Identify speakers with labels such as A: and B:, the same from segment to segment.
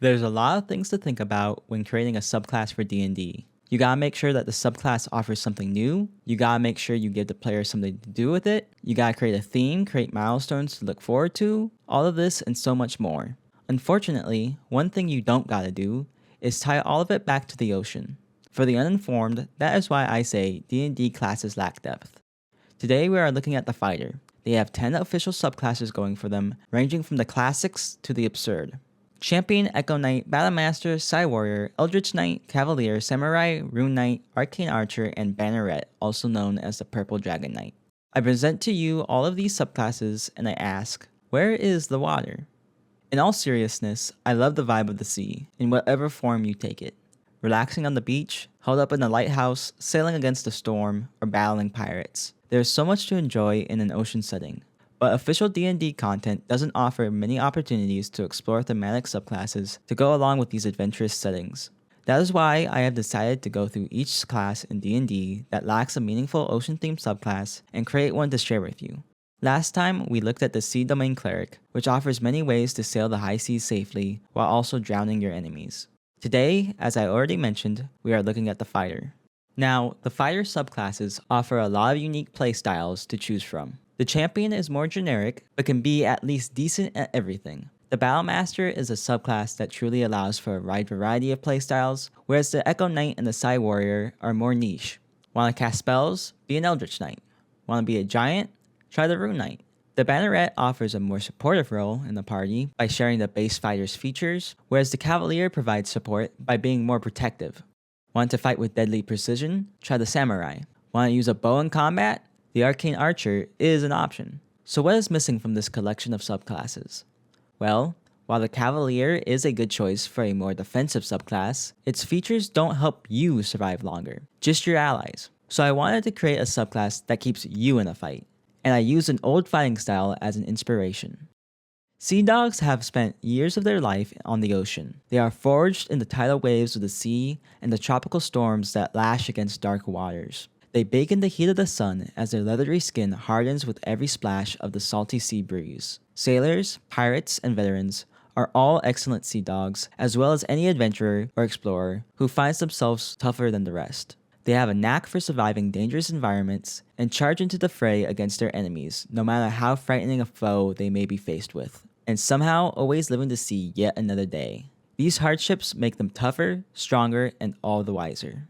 A: There's a lot of things to think about when creating a subclass for D&D. You gotta make sure that the subclass offers something new, you gotta make sure you give the player something to do with it, you gotta create a theme, create milestones to look forward to, all of this and so much more. Unfortunately, one thing you don't gotta do is tie all of it back to the ocean. For the uninformed, that is why I say D&D classes lack depth. Today we are looking at the fighter. They have 10 official subclasses going for them, ranging from the classics to the absurd. Champion, Echo Knight, Battlemaster, Psy Warrior, Eldritch Knight, Cavalier, Samurai, Rune Knight, Arcane Archer, and Banneret, also known as the Purple Dragon Knight. I present to you all of these subclasses and I ask, where is the water? In all seriousness, I love the vibe of the sea, in whatever form you take it. Relaxing on the beach, held up in a lighthouse, sailing against a storm, or battling pirates. There is so much to enjoy in an ocean setting. But official D&D content doesn't offer many opportunities to explore thematic subclasses to go along with these adventurous settings. That is why I have decided to go through each class in D&D that lacks a meaningful ocean-themed subclass and create one to share with you. Last time, we looked at the Sea Domain Cleric, which offers many ways to sail the high seas safely while also drowning your enemies. Today, as I already mentioned, we are looking at the Fighter. Now, the Fighter subclasses offer a lot of unique playstyles to choose from. The Champion is more generic, but can be at least decent at everything. The Battlemaster is a subclass that truly allows for a wide variety of playstyles, whereas the Echo Knight and the Psy Warrior are more niche. Want to cast spells? Be an Eldritch Knight. Want to be a giant? Try the Rune Knight. The Banneret offers a more supportive role in the party by sharing the base fighter's features, whereas the Cavalier provides support by being more protective. Want to fight with deadly precision? Try the Samurai. Want to use a bow in combat? The Arcane Archer is an option. So what is missing from this collection of subclasses? Well, while the Cavalier is a good choice for a more defensive subclass, its features don't help you survive longer, just your allies. So I wanted to create a subclass that keeps you in a fight, and I used an old fighting style as an inspiration. Sea dogs have spent years of their life on the ocean. They are forged in the tidal waves of the sea and the tropical storms that lash against dark waters. They bake in the heat of the sun as their leathery skin hardens with every splash of the salty sea breeze. Sailors, pirates, and veterans are all excellent sea dogs, as well as any adventurer or explorer who finds themselves tougher than the rest. They have a knack for surviving dangerous environments and charge into the fray against their enemies, no matter how frightening a foe they may be faced with, and somehow always living to see yet another day. These hardships make them tougher, stronger, and all the wiser.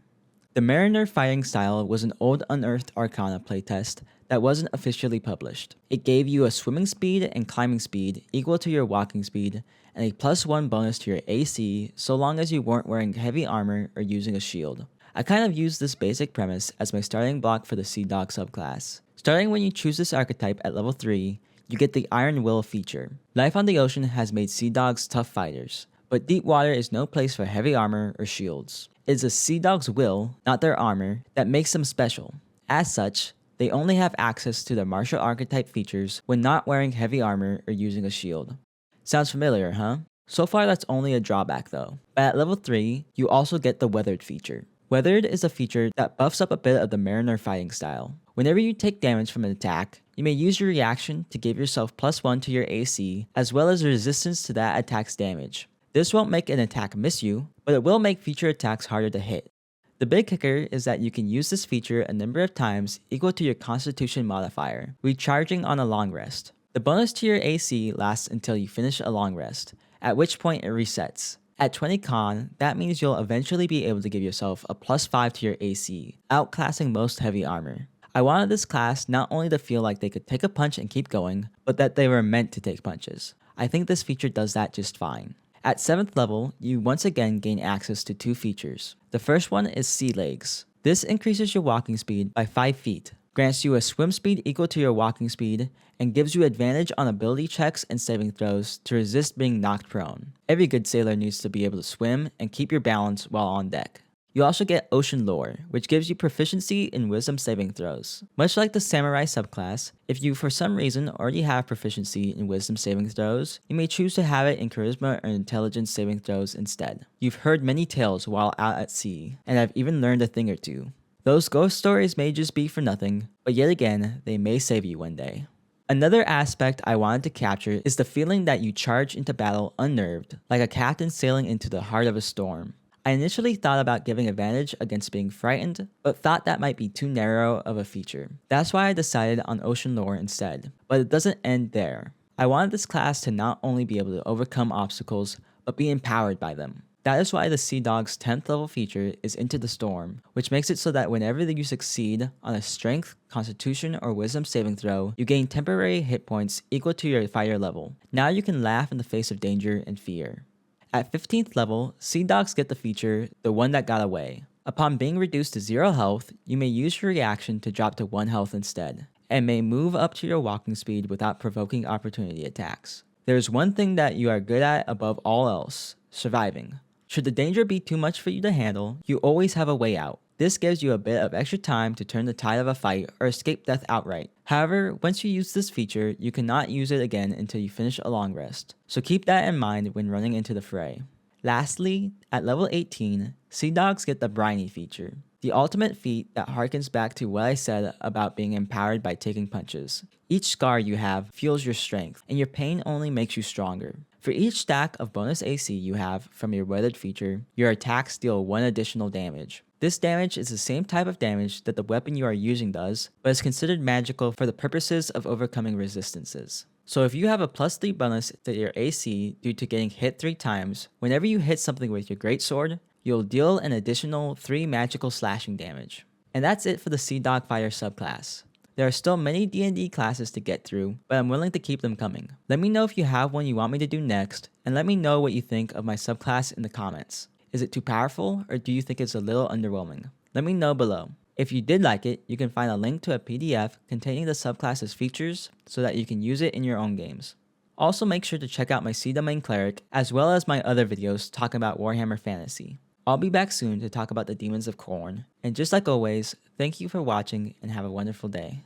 A: The Mariner fighting style was an old Unearthed Arcana playtest that wasn't officially published. It gave you a swimming speed and climbing speed equal to your walking speed, and a +1 bonus to your AC so long as you weren't wearing heavy armor or using a shield. I kind of used this basic premise as my starting block for the Sea Dog subclass. Starting when you choose this archetype at level 3, you get the Iron Will feature. Life on the ocean has made sea dogs tough fighters, but deep water is no place for heavy armor or shields. It is a sea dog's will, not their armor, that makes them special. As such, they only have access to their martial archetype features when not wearing heavy armor or using a shield. Sounds familiar, huh? So far that's only a drawback though. But at level 3, you also get the Weathered feature. Weathered is a feature that buffs up a bit of the Mariner fighting style. Whenever you take damage from an attack, you may use your reaction to give yourself +1 to your AC, as well as resistance to that attack's damage. This won't make an attack miss you, but it will make future attacks harder to hit. The big kicker is that you can use this feature a number of times equal to your Constitution modifier, recharging on a long rest. The bonus to your AC lasts until you finish a long rest, at which point it resets. At 20 con, that means you'll eventually be able to give yourself a +5 to your AC, outclassing most heavy armor. I wanted this class not only to feel like they could take a punch and keep going, but that they were meant to take punches. I think this feature does that just fine. At 7th level, you once again gain access to 2 features. The first one is Sea Legs. This increases your walking speed by 5 feet, grants you a swim speed equal to your walking speed, and gives you advantage on ability checks and saving throws to resist being knocked prone. Every good sailor needs to be able to swim and keep your balance while on deck. You also get Ocean Lore, which gives you proficiency in wisdom saving throws. Much like the Samurai subclass, if you for some reason already have proficiency in wisdom saving throws, you may choose to have it in charisma or intelligence saving throws instead. You've heard many tales while out at sea, and I've even learned a thing or two. Those ghost stories may just be for nothing, but yet again, they may save you one day. Another aspect I wanted to capture is the feeling that you charge into battle unnerved, like a captain sailing into the heart of a storm. I initially thought about giving advantage against being frightened, but thought that might be too narrow of a feature. That's why I decided on Ocean Lore instead. But it doesn't end there. I wanted this class to not only be able to overcome obstacles, but be empowered by them. That is why the Sea Dog's 10th level feature is Into the Storm, which makes it so that whenever you succeed on a Strength, Constitution, or Wisdom saving throw, you gain temporary hit points equal to your fighter level. Now you can laugh in the face of danger and fear. At 15th level, Sea Dogs get the feature, The One That Got Away. Upon being reduced to 0 health, you may use your reaction to drop to 1 health instead, and may move up to your walking speed without provoking opportunity attacks. There is one thing that you are good at above all else: surviving. Should the danger be too much for you to handle, you always have a way out. This gives you a bit of extra time to turn the tide of a fight or escape death outright. However, once you use this feature, you cannot use it again until you finish a long rest, so keep that in mind when running into the fray. Lastly, at level 18, Sea Dogs get the Briney feature, the ultimate feat that harkens back to what I said about being empowered by taking punches. Each scar you have fuels your strength, and your pain only makes you stronger. For each stack of bonus AC you have from your weathered feature, your attacks deal 1 additional damage. This damage is the same type of damage that the weapon you are using does, but is considered magical for the purposes of overcoming resistances. So if you have a +3 bonus to your AC due to getting hit 3 times, whenever you hit something with your greatsword, you'll deal an additional 3 magical slashing damage. And that's it for the Sea Dog Fighter subclass. There are still many D&D classes to get through, but I'm willing to keep them coming. Let me know if you have one you want me to do next, and let me know what you think of my subclass in the comments. Is it too powerful, or do you think it's a little underwhelming? Let me know below. If you did like it, you can find a link to a PDF containing the subclass's features so that you can use it in your own games. Also make sure to check out my Sea Domain Cleric, as well as my other videos talking about Warhammer Fantasy. I'll be back soon to talk about the Demons of Khorne, and just like always, thank you for watching and have a wonderful day.